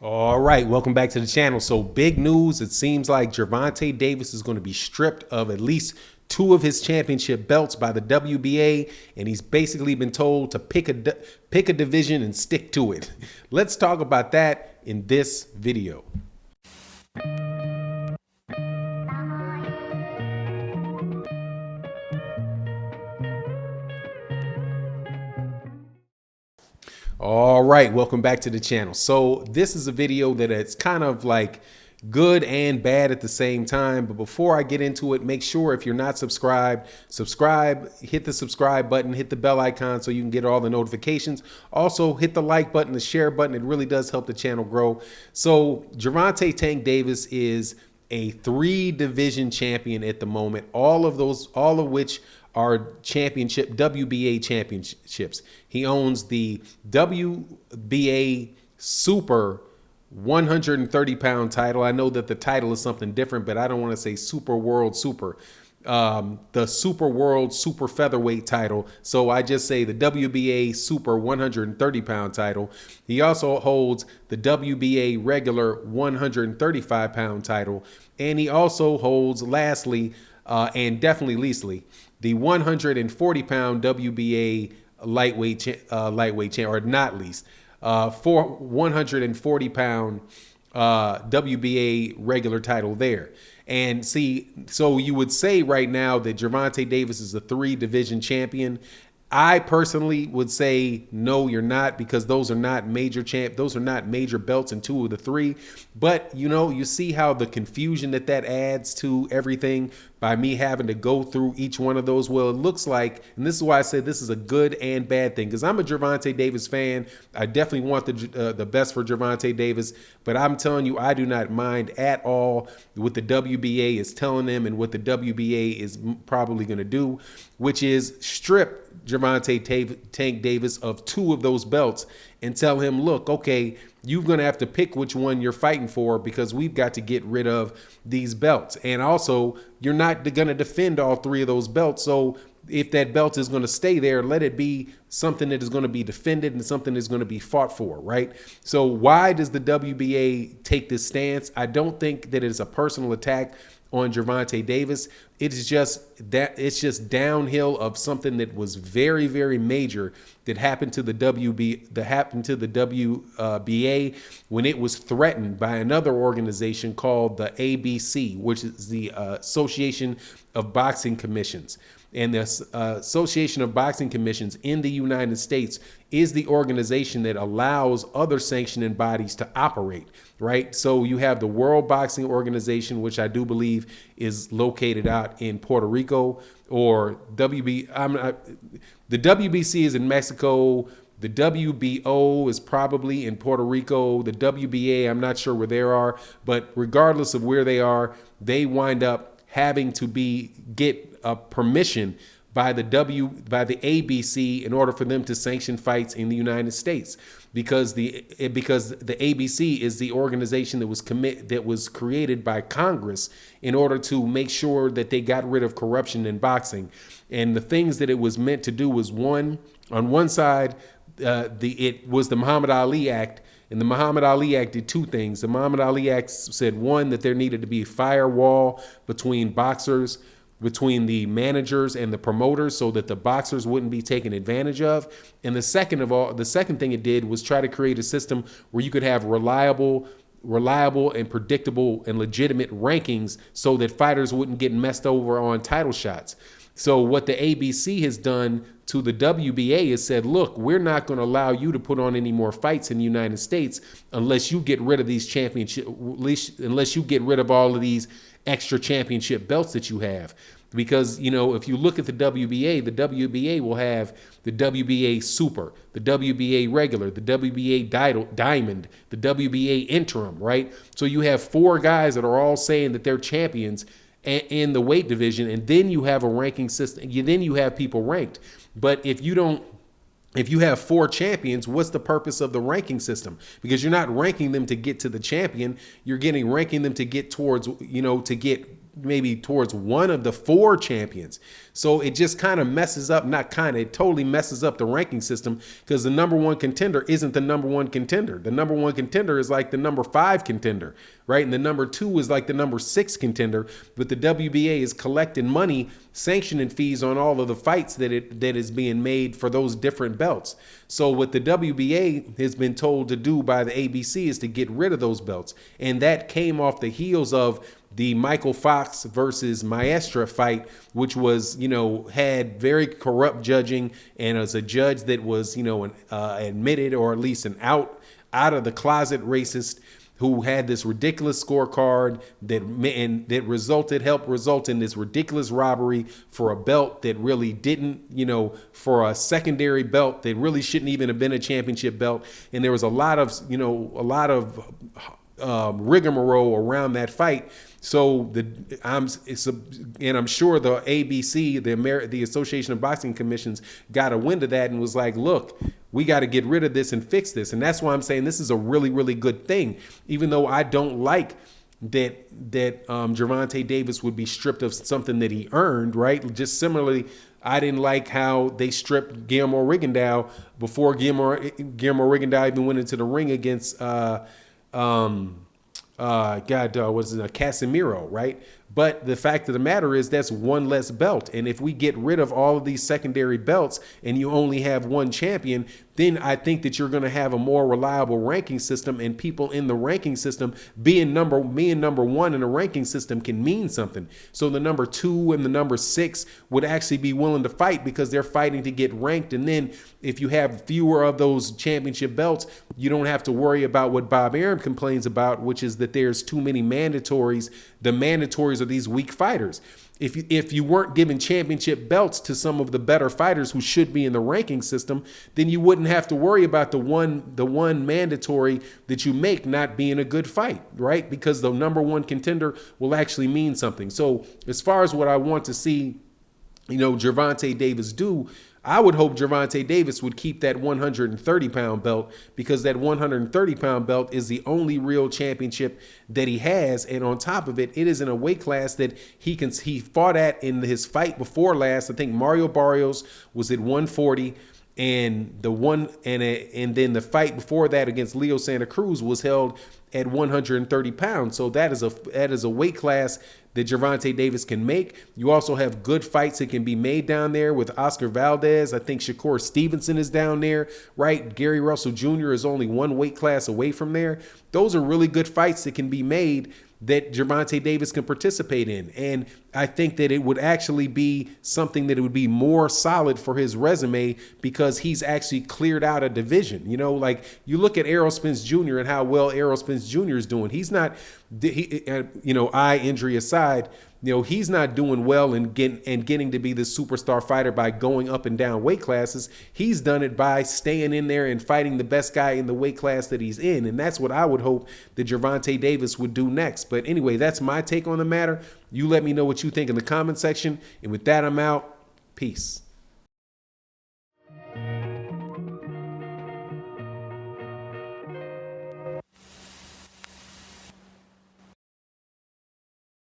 All right, welcome back to the channel. So big news. It seems like Gervonta Davis is going to be stripped of at least two of his championship belts by the WBA, and he's basically been told to pick a division and stick to it. Let's talk about that in this video. All right, welcome back to the channel. So this is a video that it's kind of like good and bad at the same time. But before I get into it, make sure if you're not subscribed, subscribe, hit the subscribe button, hit the bell icon so you can get all the notifications. Also hit the like button, the share button. It really does help the channel grow. So Gervonta Tank Davis is a 3-division champion at the moment, all of which are WBA championships. He owns the WBA Super 130-pound title. I know that the title is something different, but I don't want to say Super World Super. The Super World Super Featherweight title. So I just say the WBA Super 130-pound title. He also holds the WBA regular 135-pound title. And he also holds, lastly, and definitely leastly, the 140-pound WBA lightweight or not least, for 140-pound WBA regular title there. And see, so you would say right now that Gervonta Davis is a 3-division champion. I personally would say no, you're not, because those are not major belts in 2 of the 3. But you know, you see how the confusion that adds to everything by me having to go through each one of those. Well, it looks like, and this is why I said this is a good and bad thing, because I'm a Gervonta Davis fan. I definitely want the best for Gervonta Davis, but I'm telling you, I do not mind at all what the WBA is telling them and what the WBA is probably going to do, which is strip Gervonta Tank Davis of 2 of those belts and tell him, look, okay, you're going to have to pick which one you're fighting for, because we've got to get rid of these belts. And also, you're not going to defend all 3 of those belts. So if that belt is going to stay there, let it be something that is going to be defended and something that's going to be fought for, right? So why does the WBA take this stance? I don't think that it's a personal attack on Gervonta Davis. It's just downhill of something that was very, very major that happened to the WBA when it was threatened by another organization called the ABC, which is the Association of Boxing Commissions. And the Association of Boxing Commissions in the United States is the organization that allows other sanctioning bodies to operate, right? So you have the World Boxing Organization, which I do believe is located out in Puerto Rico, or the WBC is in Mexico. The WBO is probably in Puerto Rico. The WBA, I'm not sure where they are, but regardless of where they are, they wind up having to get permission by the ABC in order for them to sanction fights in the United States, because the ABC is the organization that was created by Congress in order to make sure that they got rid of corruption in boxing. And the things that it was meant to do was, on one side, it was the Muhammad Ali Act. And the Muhammad Ali Act did 2 things. The Muhammad Ali Act said, 1, that there needed to be a firewall between boxers, between the managers and the promoters, so that the boxers wouldn't be taken advantage of. And the second thing it did was try to create a system where you could have reliable and predictable and legitimate rankings, so that fighters wouldn't get messed over on title shots. So what the ABC has done to the WBA is said, look, we're not going to allow you to put on any more fights in the United States unless you get rid of these unless you get rid of all of these extra championship belts that you have. Because, you know, if you look at the WBA will have the WBA Super, the WBA Regular, the WBA Diamond, the WBA Interim, right? So you have 4 guys that are all saying that they're champions in the weight division, and then you have a ranking system. Then you have people ranked. But if you have 4 champions, what's the purpose of the ranking system? Because you're not ranking them to get to the champion. You're ranking them to get towards, to get maybe towards one of the 4 champions. So it just kind of messes up, not kind of, it totally messes up the ranking system, because the number 1 contender isn't the number 1 contender. The number 1 contender is like the number 5 contender, right? And the number 2 is like the number 6 contender. But the WBA is collecting money, sanctioning fees on all of the fights that is being made for those different belts. So what the WBA has been told to do by the ABC is to get rid of those belts. And that came off the heels of the Michael Fox versus Maestra fight, which was, had very corrupt judging, and as a judge that was, admitted, or at least an out of the closet racist, who had this ridiculous scorecard that helped result in this ridiculous robbery for a belt that really didn't, for a secondary belt that really shouldn't even have been a championship belt. And there was a lot of rigmarole around that fight. So I'm sure the ABC, the Association of Boxing Commissions, got a wind of that and was like, look, we got to get rid of this and fix this. And that's why I'm saying this is a really, really good thing, even though I don't like that Gervonta Davis would be stripped of something that he earned, right? Just similarly, I didn't like how they stripped Guillermo Rigondeaux before Guillermo Rigondeaux even went into the ring against Casemiro, right? But the fact of the matter is that's one less belt. And if we get rid of all of these secondary belts and you only have one champion, then I think that you're going to have a more reliable ranking system, and people in the ranking system being number 1 in the ranking system can mean something. So the number 2 and the number 6 would actually be willing to fight because they're fighting to get ranked. And then if you have fewer of those championship belts, you don't have to worry about what Bob Arum complains about, which is that there's too many mandatories. The mandatories are these weak fighters. If you weren't giving championship belts to some of the better fighters who should be in the ranking system, then you wouldn't have to worry about the one mandatory that you make not being a good fight, right? Because the number 1 contender will actually mean something. So as far as what I want to see, Gervonta Davis do, I would hope Gervonta Davis would keep that 130-pound belt, because that 130-pound belt is the only real championship that he has. And on top of it, it is in a weight class that he fought at in his fight before last. I think Mario Barrios was at 140. And then the fight before that against Leo Santa Cruz was held at 130 pounds. So that is a weight class that Gervonta Davis can make. You also have good fights that can be made down there with Oscar Valdez. I think Shakur Stevenson is down there, right? Gary Russell Jr. is only one weight class away from there. Those are really good fights that can be made that Gervonta Davis can participate in. And I think that it would actually be something that it would be more solid for his resume, because he's actually cleared out a division. Like you look at Errol Spence Jr. and how well Errol Spence Jr. is doing. He's not, eye injury aside, he's not doing well and getting to be the superstar fighter by going up and down weight classes. He's done it by staying in there and fighting the best guy in the weight class that he's in. And that's what I would hope that Gervonta Davis would do next. But anyway, that's my take on the matter. You let me know what you think in the comment section. And with that, I'm out. Peace.